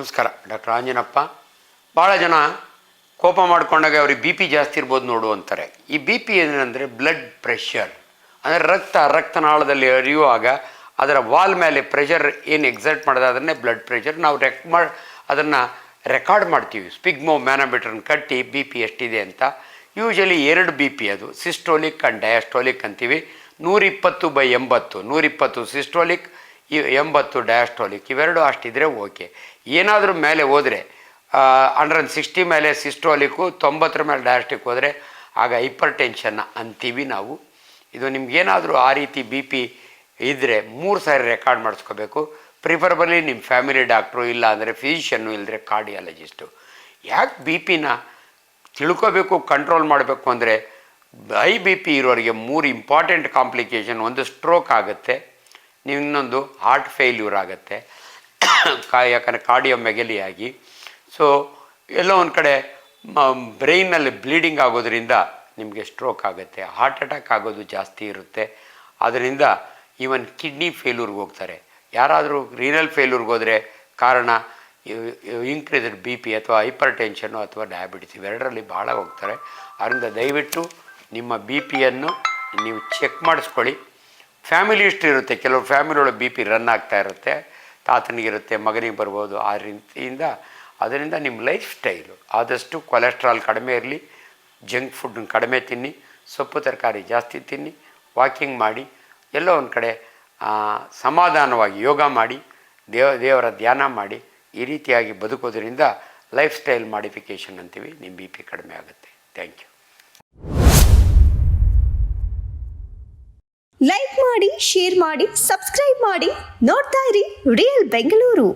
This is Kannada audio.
ನಮಸ್ಕಾರ, ಡಾಕ್ಟರ್ ಆಂಜನಪ್ಪ. ಭಾಳ ಜನ ಕೋಪ ಮಾಡ್ಕೊಂಡಾಗ ಅವ್ರಿಗೆ ಬಿ ಪಿ ಜಾಸ್ತಿ ಇರ್ಬೋದು ನೋಡು ಅಂತಾರೆ. ಈ ಬಿ ಪಿ ಏನಂದರೆ ಬ್ಲಡ್ ಪ್ರೆಷರ್, ಅಂದರೆ ರಕ್ತನಾಳದಲ್ಲಿ ಹರಿಯುವಾಗ ಅದರ ವಾಲ್ ಮೇಲೆ ಪ್ರೆಷರ್ ಏನು ಎಕ್ಸರ್ಟ್ ಮಾಡೋದು ಅದನ್ನೇ ಬ್ಲಡ್ ಪ್ರೆಷರ್. ನಾವು ಅದನ್ನು ರೆಕಾರ್ಡ್ ಮಾಡ್ತೀವಿ, ಸ್ಪಿಗ್ಮೋ ಮ್ಯಾನೋಮೀಟ್ರನ್ನ ಕಟ್ಟಿ ಬಿ ಪಿ ಎಷ್ಟಿದೆ ಅಂತ. ಯೂಶಲಿ 2 ಬಿ ಪಿ, ಅದು ಸಿಸ್ಟೋಲಿಕ್ ಆ್ಯಂಡ್ ಡಯಾಸ್ಟೋಲಿಕ್ ಅಂತೀವಿ. 120/80, 120 ಸಿಸ್ಟೋಲಿಕ್, 80 ಡಯಾಸ್ಟೋಲಿಕ್, ಇವೆರಡು ಅಷ್ಟಿದ್ರೆ ಓಕೆ. ಏನಾದರೂ ಮೇಲೆ ಹೋದರೆ 160 ಮೇಲೆ ಸಿಸ್ಟೋಲಿಕ್ಕು, 90 ಮೇಲೆ ಡಯಾಸ್ಟಿಕ್ ಹೋದರೆ ಆಗ ಹೈಪರ್ ಟೆನ್ಷನ್ ಅಂತೀವಿ ನಾವು. ಇದು ನಿಮ್ಗೇನಾದರೂ ಆ ರೀತಿ ಬಿ ಪಿ ಇದ್ದರೆ 3 ಸಾರಿ ರೆಕಾರ್ಡ್ ಮಾಡಿಸ್ಕೋಬೇಕು. ಪ್ರಿಫರಬಲಿ ನಿಮ್ಮ ಫ್ಯಾಮಿಲಿ ಡಾಕ್ಟ್ರು, ಇಲ್ಲ ಅಂದರೆ ಫಿಸಿಷಿಯನ್ನು, ಇಲ್ಲದ್ರೆ ಕಾರ್ಡಿಯಾಲಜಿಸ್ಟು. ಯಾಕೆ ಬಿ ಪಿನ ತಿಳ್ಕೋಬೇಕು, ಕಂಟ್ರೋಲ್ ಮಾಡಬೇಕು ಅಂದರೆ ಹೈ ಬಿ ಪಿ ಇರೋರಿಗೆ 3 ಇಂಪಾರ್ಟೆಂಟ್ ಕಾಂಪ್ಲಿಕೇಶನ್. ಒಂದು ಸ್ಟ್ರೋಕ್ ಆಗುತ್ತೆ, ಇನ್ನೊಂದು ಹಾರ್ಟ್ ಫೇಲ್ಯೂರ್ ಆಗುತ್ತೆ, ಯಾಕಂದರೆ ಕಾರ್ಡಿಯೋಮೆಗಲಿ ಆಗಿ. ಸೊ ಎಲ್ಲೋ ಒಂದು ಕಡೆ ಬ್ರೈನಲ್ಲಿ ಬ್ಲೀಡಿಂಗ್ ಆಗೋದ್ರಿಂದ ನಿಮಗೆ ಸ್ಟ್ರೋಕ್ ಆಗುತ್ತೆ. ಹಾರ್ಟ್ ಅಟ್ಯಾಕ್ ಆಗೋದು ಜಾಸ್ತಿ ಇರುತ್ತೆ. ಅದರಿಂದ ಈವನ್ ಕಿಡ್ನಿ ಫೇಲ್ಯೂರ್ಗೆ ಹೋಗ್ತಾರೆ. ಯಾರಾದರೂ ರೀನಲ್ ಫೇಲ್ಯೂರ್ಗೆ ಹೋದರೆ ಕಾರಣ ಇನ್ಕ್ರೀಸ್ಡ್ ಬಿ ಪಿ ಅಥವಾ ಹೈಪರ್ ಟೆನ್ಷನ್ನು ಅಥವಾ ಡಯಾಬಿಟಿಸ್, ಇವೆರಡರಲ್ಲಿ ಭಾಳ ಹೋಗ್ತಾರೆ. ಅದರಿಂದ ದಯವಿಟ್ಟು ನಿಮ್ಮ ಬಿ ಪಿಯನ್ನು ನೀವು ಚೆಕ್ ಮಾಡಿಸ್ಕೊಳ್ಳಿ. ಫ್ಯಾಮಿಲಿ ಹಿಸ್ಟ್ರಿ ಇರುತ್ತೆ, ಕೆಲವು ಫ್ಯಾಮಿಲಿ ಒಳಗೆ ಬಿ ಪಿ ರನ್ ಆಗ್ತಾ ಇರುತ್ತೆ, ತಾತನಿಗಿರುತ್ತೆ, ಮಗನಿಗೆ ಬರ್ಬೋದು. ಆ ರೀತಿಯಿಂದ ಅದರಿಂದ ನಿಮ್ಮ ಲೈಫ್ ಸ್ಟೈಲು ಆದಷ್ಟು ಕೊಲೆಸ್ಟ್ರಾಲ್ ಕಡಿಮೆ ಇರಲಿ, ಜಂಕ್ ಫುಡ್ನ ಕಡಿಮೆ ತಿನ್ನಿ, ಸೊಪ್ಪು ತರಕಾರಿ ಜಾಸ್ತಿ ತಿನ್ನಿ, ವಾಕಿಂಗ್ ಮಾಡಿ, ಎಲ್ಲೋ ಒಂದು ಕಡೆ ಸಮಾಧಾನವಾಗಿ ಯೋಗ ಮಾಡಿ, ದೇವರ ಧ್ಯಾನ ಮಾಡಿ. ಈ ರೀತಿಯಾಗಿ ಬದುಕೋದ್ರಿಂದ ಲೈಫ್ ಸ್ಟೈಲ್ ಮಾಡಿಫಿಕೇಷನ್ ಅಂತೀವಿ, ನಿಮ್ಮ ಬಿ ಪಿ ಕಡಿಮೆ ಆಗುತ್ತೆ. Thank you. ಲೈಕ್ ಮಾಡಿ, ಶೇರ್ ಮಾಡಿ, ಸಬ್ಸ್ಕ್ರೈಬ್ ಮಾಡಿ. ನೋಡ್ತಾ ಇರಿ ರಿಯಲ್ ಬೆಂಗಳೂರು.